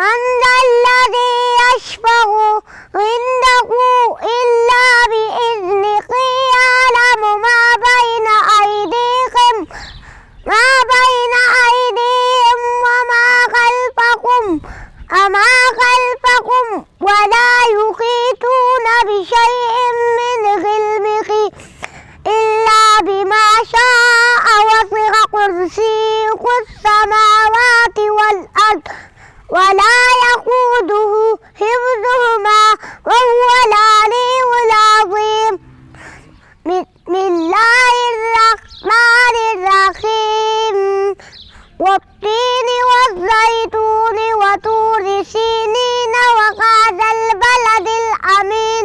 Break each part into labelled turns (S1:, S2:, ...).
S1: من ذا الذي يشفع عنده إلا بإذنه يعلم ما بين أيديهم وما خلفهم ولا يحيطون بشيء من علمه إلا بما شاء وسع كرسيه السماوات والأرض ولا يئوده حفظهما وهو العلي العظيم. بسم الله الرحمن الرحيم. والتين والزيتون وطور سينين وهذا البلد الأمين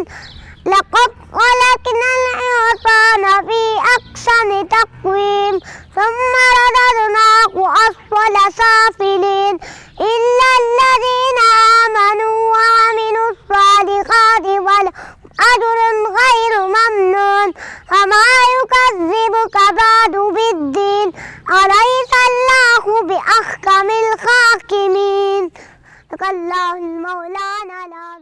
S1: لقد خلقنا الإنسان في أحسن تقويم ثم رددناه أسفل سافلين إلا الذين آمنوا وعملوا الصالحات ولهم أجر غير ممنون. فما يكذبك بعد بالدين أليس الله بأحكم الحاكمين. صدق الله المولانا.